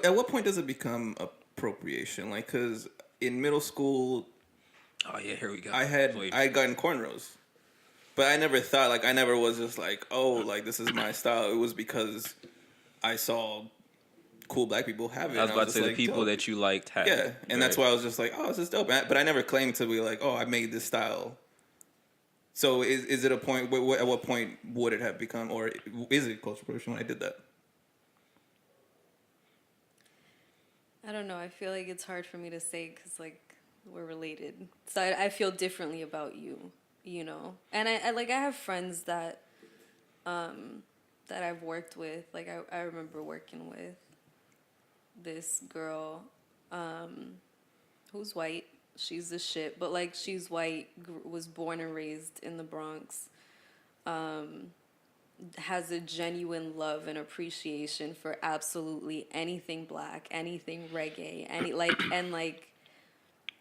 At what point does it become appropriation? Like, because in middle school, Oh yeah, here we go. I had gotten cornrows, but I never thought like I never was just like, oh, like this is my style. It was because I saw cool black people have it, I was and I was about to just say the like, people dope. that you liked had Yeah, it. and that's why I was just like, oh, this is dope. But I never claimed to be like, oh, I made this style. So is it a point? At what point would it have become, or is it cultural appropriation when I did that? I don't know. I feel like it's hard for me to say because like we're related, so I feel differently about you, you know. And I like I have friends that I've worked with. Like I remember working with this girl who's white. She's the shit, but like she's white, was born and raised in the Bronx. Has a genuine love and appreciation for absolutely anything black, anything reggae, any like and like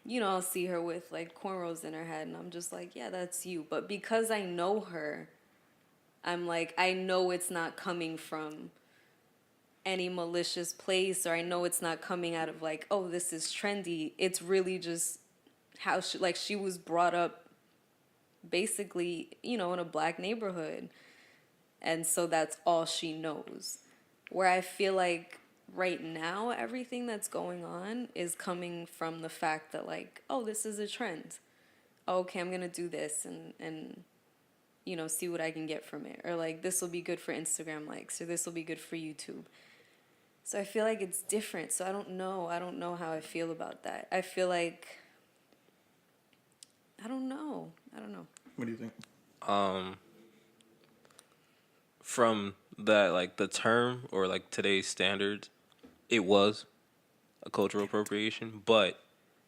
you know, I'll see her with like cornrows in her head and I'm just like, yeah, that's you. But because I know her, I'm like, I know it's not coming from any malicious place, or I know it's not coming out of like, oh, this is trendy. It's really just how she was brought up basically, you know, in a black neighborhood. And so that's all she knows. Where I feel like right now, everything that's going on is coming from the fact that, like, oh, this is a trend. Oh, okay, I'm going to do this and, you know, see what I can get from it. Or, like, this will be good for Instagram likes, or this will be good for YouTube. So I feel like it's different. So I don't know. I don't know how I feel about that. I feel like, I don't know. I don't know. What do you think? From that, like the term or like today's standards, it was a cultural appropriation, but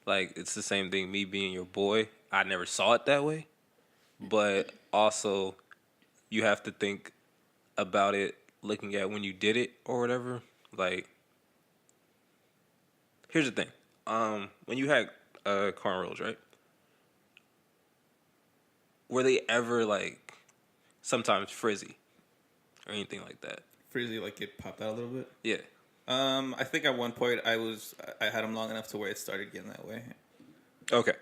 like it's the same thing. Me being your boy, I never saw it that way, but also you have to think about it looking at when you did it or whatever. Like, here's the thing: when you had cornrows, right? Were they ever like sometimes frizzy or anything like that? Frizzy, like it popped out a little bit. Yeah. I think at one point I had them long enough to where it started getting that way. Okay.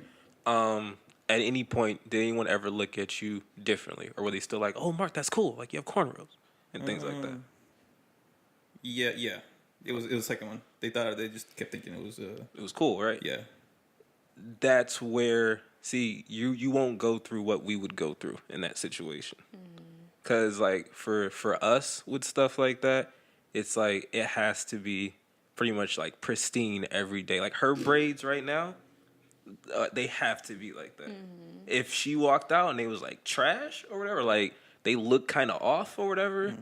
At any point, did anyone ever look at you differently, or were they still like, "Oh, Mark, that's cool. Like you have cornrows and things like that"? Yeah. It was the second one. They just kept thinking it was It was cool, right? yeah. That's where you won't go through what we would go through in that situation. Cause like for us with stuff like that, it's like it has to be pretty much like pristine every day. Like her braids right now, they have to be like that. If she walked out and they was like trash or whatever, like they look kind of off or whatever,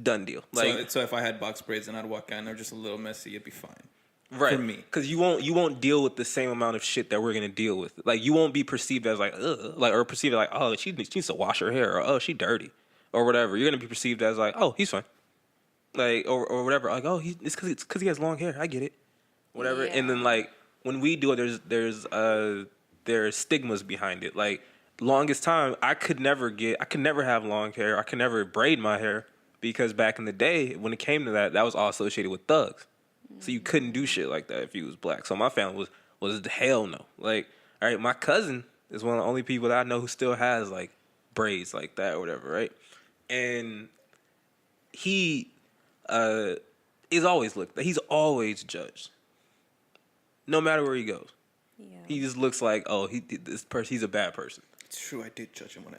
done deal. Like So if I had box braids and I'd walk out and they're just a little messy, it'd be fine. right, For me. because you won't deal with the same amount of shit that we're gonna deal with. Like you won't be perceived as like ugh, like or perceived as like oh she needs to wash her hair or oh she dirty or whatever. You're gonna be perceived as like oh he's fine, like or whatever. Like oh it's because he has long hair. I get it, whatever. Yeah. And then like when we do it, there's stigmas behind it. Like longest time I could never have long hair. I could never braid my hair because back in the day when it came to that was all associated with thugs. So you couldn't do shit like that if you was black. So my family was hell no. Like, all right, my cousin is one of the only people that I know who still has like braids like that or whatever, right? And he is always he's always judged. No matter where he goes. Yeah. He just looks like, oh, he's a bad person. It's true, I did judge him when I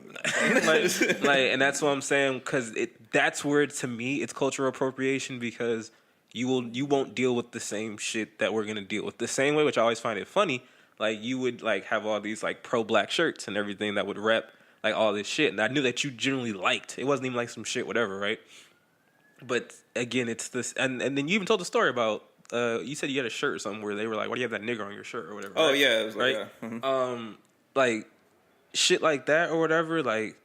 met And that's what I'm saying, because that's where to me it's cultural appropriation, because you won't deal with the same shit that we're gonna deal with the same way, which I always find it funny. Like you would like have all these like pro black shirts and everything that would rep like all this shit, and I knew that you generally liked. It wasn't even like some shit, whatever, right? But again, it's this, and then you even told the story about you said you had a shirt or something where they were like, "Why do you have that nigger on your shirt?" or whatever. Oh right? yeah, it was like, right. yeah. Mm-hmm. Like shit like that or whatever. Like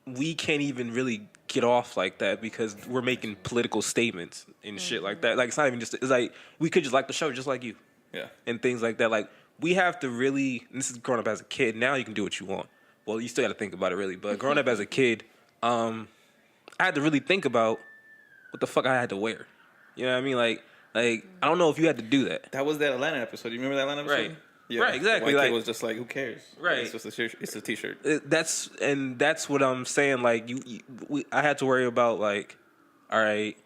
we can't even really get off like that because we're making political statements and shit like that. Like it's not even just. It's like we could just like the show just like you. Yeah. And things like that. Like we have to really. And this is growing up as a kid. Now you can do what you want. Well, you still got to think about it really. But growing up as a kid, I had to really think about what the fuck I had to wear. You know what I mean? Like I don't know if you had to do that. That was that Atlanta episode. You remember that Atlanta episode? Right. Yeah. Right, exactly. The white kid Like, was just like, who cares? Right. It's just a shirt. It's a t-shirt. That's what I'm saying. Like I had to worry about like, all right,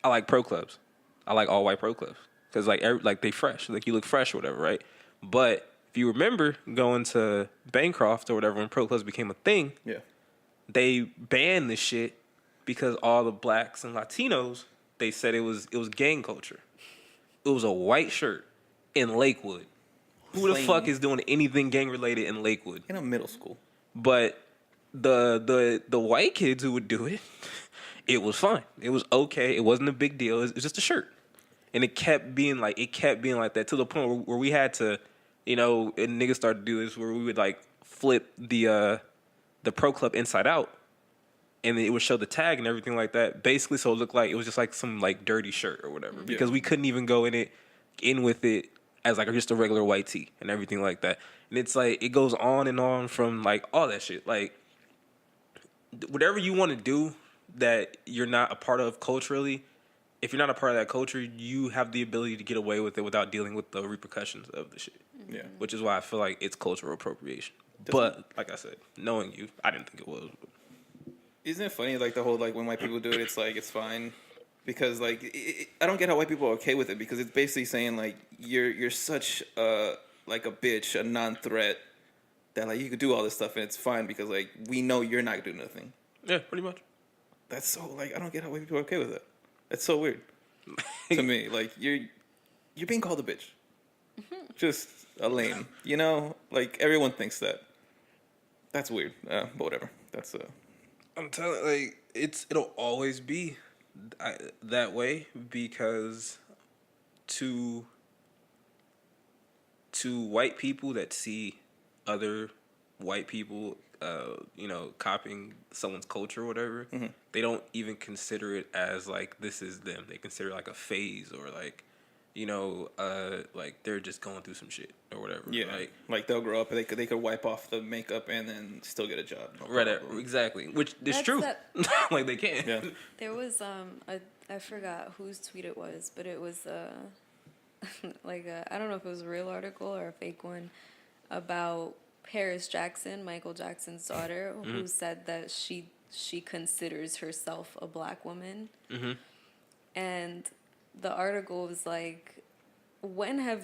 I like pro clubs. I like all white pro clubs because like they fresh. Like you look fresh or whatever, right? But if you remember going to Bancroft or whatever when pro clubs became a thing, Yeah. they banned this shit because all the blacks and Latinos, they said it was gang culture. It was a white shirt in Lakewood. Who the Plain. fuck is doing anything gang related in Lakewood? In a middle school. But the white kids who would do it, it was fine. It was okay. It wasn't a big deal. It was just a shirt. And it kept being like that to the point where we had to, and niggas started to do this where we would like flip the pro club inside out, and it would show the tag and everything like that. Basically, so it looked like it was just like some like dirty shirt or whatever because we couldn't even go in with it as like just a regular white tee and everything like that. And it's like it goes on and on from like all that shit. Like whatever you want to do that you're not a part of culturally. If you're not a part of that culture, you have the ability to get away with it without dealing with the repercussions of the shit. Yeah. Which is why I feel like it's cultural appropriation. But like I said, knowing you, I didn't think it was. Isn't it funny, like the whole like when white people do it, it's like it's fine, because like I don't get how white people are okay with it because it's basically saying like you're such like a bitch, a non-threat that like you could do all this stuff and it's fine because like we know you're not doing nothing. Yeah, pretty much. That's so like I don't get how white people are okay with it. That's so weird to me. Like you're being called a bitch, just a lame. Like everyone thinks that. That's weird. But whatever. That's I'm telling like it'll always be that way because to white people that see other white people copying someone's culture or whatever, they don't even consider it as like this is them. They consider it like a phase or like like they're just going through some shit or whatever. yeah. Like they'll grow up and they could wipe off the makeup and then still get a job. Right, exactly. Which is true. Like they can. Yeah. There was I forgot whose tweet it was, but it was like I don't know if it was a real article or a fake one about Paris Jackson, Michael Jackson's daughter, who said that she considers herself a black woman. Mm-hmm. And the article was like, when have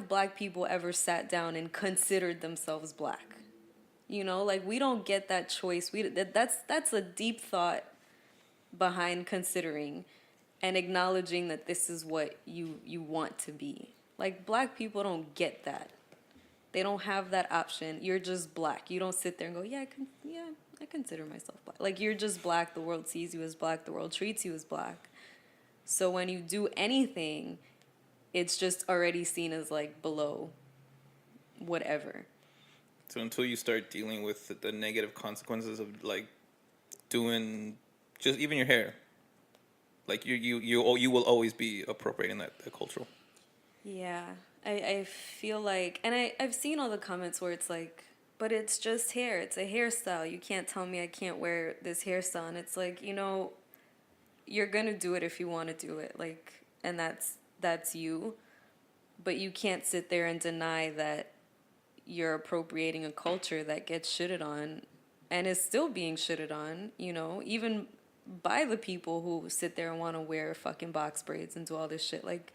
black people ever sat down and considered themselves black? Like we don't get that choice. That's a deep thought behind considering and acknowledging that this is what you want to be. Like black people don't get that. They don't have that option. You're just black. You don't sit there and go, I consider myself black. Like you're just black. The world sees you as black. The world treats you as black. So when you do anything, it's just already seen as like below whatever. So until you start dealing with the negative consequences of like doing just even your hair, like you will always be appropriating that cultural. Yeah, I feel like, and I've seen all the comments where it's like, but it's just hair. It's a hairstyle. You can't tell me I can't wear this hairstyle. And it's like, you're going to do it if you want to do it. Like, and that's you. But you can't sit there and deny that you're appropriating a culture that gets shitted on and is still being shitted on, even by the people who sit there and want to wear fucking box braids and do all this shit. Like,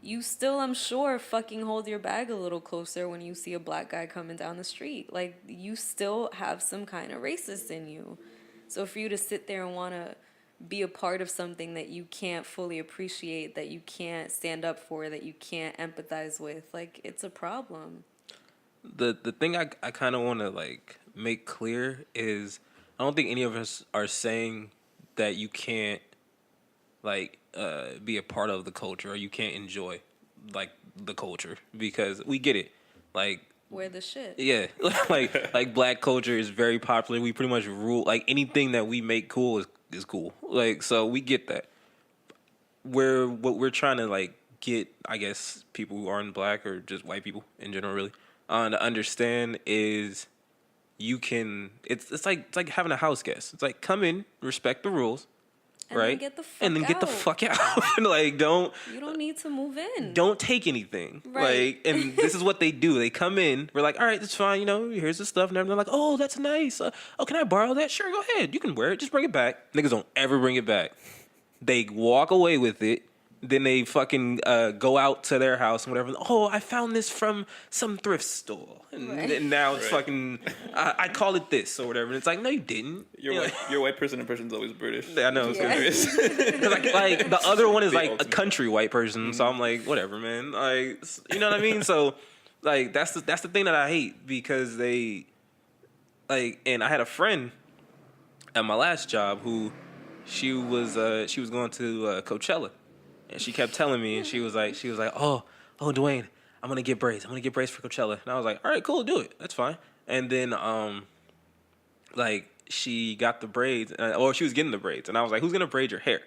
you still, I'm sure, fucking hold your bag a little closer when you see a black guy coming down the street. Like, you still have some kind of racist in you. So for you to sit there and want to be a part of something that you can't fully appreciate, that you can't stand up for, that you can't empathize with, like, it's a problem. The thing I kind of want to, like, make clear is I don't think any of us are saying that you can't, like, be a part of the culture or you can't enjoy like the culture because we get it. Like wear the shit. Yeah, like black culture is very popular. We pretty much rule. Like anything that we make cool is cool. Like so we get that. What we're trying to like get, I guess, people who aren't black or just white people in general really to understand is you can. It's like having a house guest. It's like come in, respect the rules. And right? then get the fuck and then get the out. fuck out. Like, don't You don't need to move in. don't take anything. Right. Like, and this is what they do. They come in. We're like, all right, that's fine. You know, here's the stuff. And they're like, oh, that's nice. Oh, can I borrow that? Sure, go ahead. You can wear it. Just bring it back. Niggas don't ever bring it back. They walk away with it. Then they fucking go out to their house and whatever. Oh, I found this from some thrift store. And, Right. and now it's Right. fucking, I call it this or whatever. And it's like, no, you didn't. Your You know? white person impression is always British. I know. It's Yeah. hilarious. 'Cause like the other one is The like a ultimate. country white person. So I'm like, whatever, man. Like, you know what I mean? So like that's the thing that I hate because they like, and I had a friend at my last job who she was going to Coachella. And she kept telling me, and she was like, oh, Dwayne, I'm gonna get braids. I'm gonna get braids for Coachella. And I was like, all right, cool, do it. That's fine. And then, like, she got the braids, or she was getting the braids, and I was like, who's gonna braid your hair?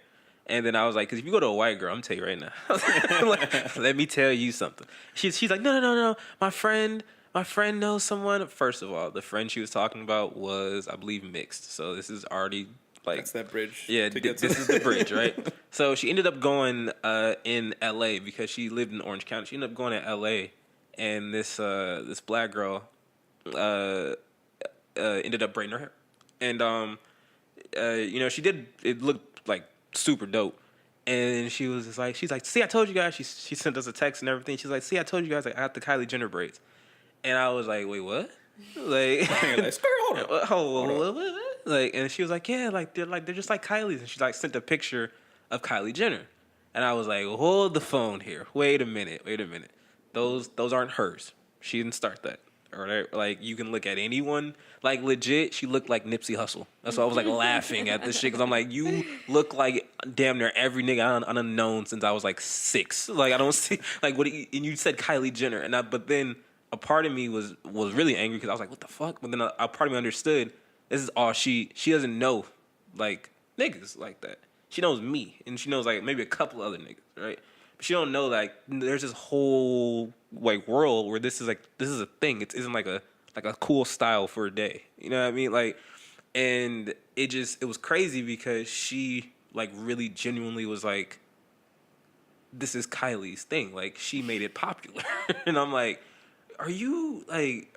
And then I was like, because if you go to a white girl, I'm tell you right now, like, let me tell you something. She's like, no. My friend knows someone. First of all, the friend she was talking about was, I believe, mixed. So this is already. Like, That's that bridge. yeah, to get to. this is the bridge, right? So she ended up going in L.A. because she lived in Orange County. She ended up going to L.A. and this black girl ended up braiding her hair, and you know, she did. It looked like super dope, and she was just like, she's like, see, I told you guys. She sent us a text and everything. She's like, see, I told you guys, like, I got the Kylie Jenner braids, and I was like, wait, what? Like, Like, skirt, hold on. what? Like, and she was like, yeah, they're just like Kylie's, and she like sent a picture of Kylie Jenner, and I was like, hold the phone here, wait a minute, those aren't hers. She didn't start that. Or like, you can look at anyone, like, legit, she looked like Nipsey Hussle. That's why I was like laughing at this shit, because I'm like, you look like damn near every nigga I done known since I was like 6. Like, I don't see, like, what? And you said Kylie Jenner, and but then a part of me was really angry because I was like, what the fuck? But then a part of me understood, this is all she doesn't know, like, niggas like that. She knows me, and she knows, like, maybe a couple other niggas, right? But she don't know, like, there's this whole, like, world where this is a thing. It isn't like a cool style for a day. You know what I mean? Like, and it was crazy because she, like, really genuinely was like, this is Kylie's thing. Like, she made it popular. And I'm like, are you, like,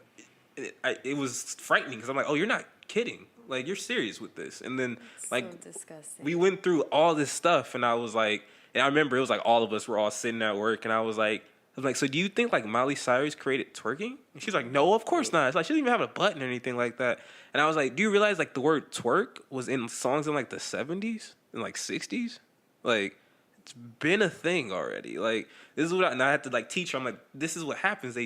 it was frightening because I'm like, oh, you're not kidding. Like, you're serious with this. And then, like, So disgusting. we went through all this stuff, and I was like, and I remember it was like all of us were all sitting at work, and I was like, so do you think, like, Miley Cyrus created twerking? And she's like, no, of course not. It's like, she doesn't even have a button or anything like that. And I was like, do you realize, like, the word twerk was in songs in, like, the 70s and, like, 60s? Like, it's been a thing already. Like, this is what and I had to, like, teach her. I'm like, this is what happens.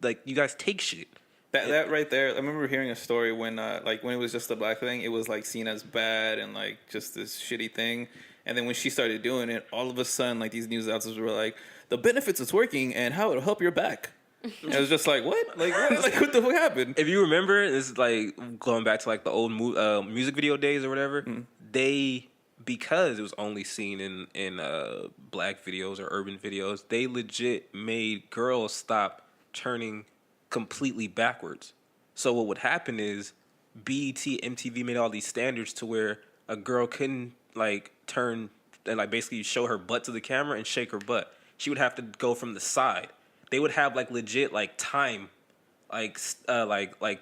Like, you guys take shit. That right there, I remember hearing a story when like when it was just the black thing, it was like seen as bad and like just this shitty thing. And then when she started doing it, all of a sudden, like, these news outlets were like, the benefits of twerking and how it'll help your back. And it was just like, what? Like, what the fuck happened? If you remember, this is like going back to like the old music video days or whatever. They, because it was only seen in black videos or urban videos, they legit made girls stop turning completely backwards. So what would happen is BET, MTV made all these standards to where a girl couldn't, like, turn and, like, basically show her butt to the camera and shake her butt. She would have to go from the side. They would have, like, legit, like, time, like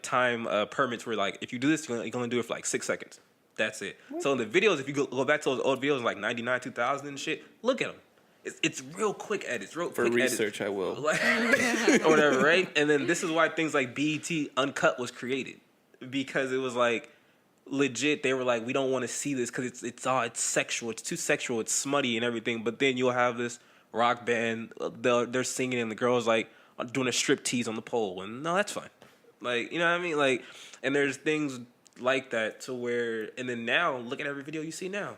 time permits where, like, if you do this, you're gonna do it for like 6 seconds. That's it. So in the videos, if you go back to those old videos like 99, 2000 and shit, look at them. It's real quick edits. For research, I will. Like, or whatever, right? And then this is why things like BET Uncut was created, because it was like, legit, they were like, we don't want to see this because it's sexual, it's too sexual, it's smutty and everything. But then you'll have this rock band, they're singing and the girl's like doing a strip tease on the pole, and no, that's fine. Like, you know what I mean? Like, and there's things like that to where, and then now look at every video you see now,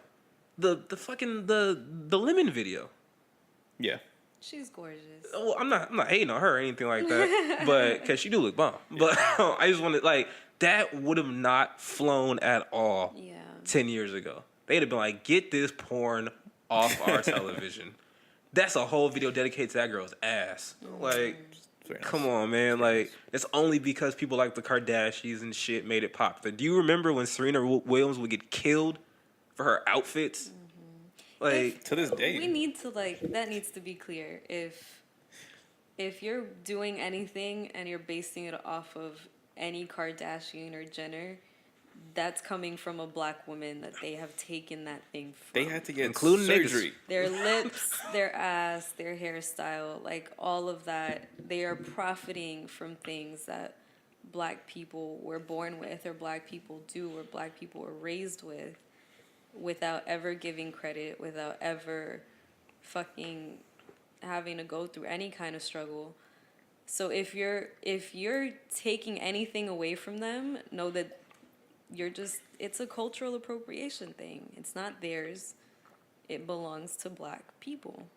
the fucking the Lemon video. Yeah. She's gorgeous. Well, I'm not hating on her or anything like that, but because she do look bomb. But I just wanted, like, that would have not flown at all 10 years ago. They'd have been like, get this porn off our television. That's a whole video dedicated to that girl's ass. Like, come on, man. Like, it's only because people like the Kardashians and shit made it pop. But do you remember when Serena Williams would get killed for her outfits. Like, To this day. We need to like that needs to be clear. If you're doing anything and you're basing it off of any Kardashian or Jenner, that's coming from a black woman that they have taken that thing from. They had to get Including surgery. Their lips, their ass, their hairstyle, like all of that. They are profiting from things that black people were born with or black people do or black people were raised with without ever giving credit, without ever fucking having to go through any kind of struggle. So if you're taking anything away from them, know that it's a cultural appropriation thing. It's not theirs. It belongs to black people.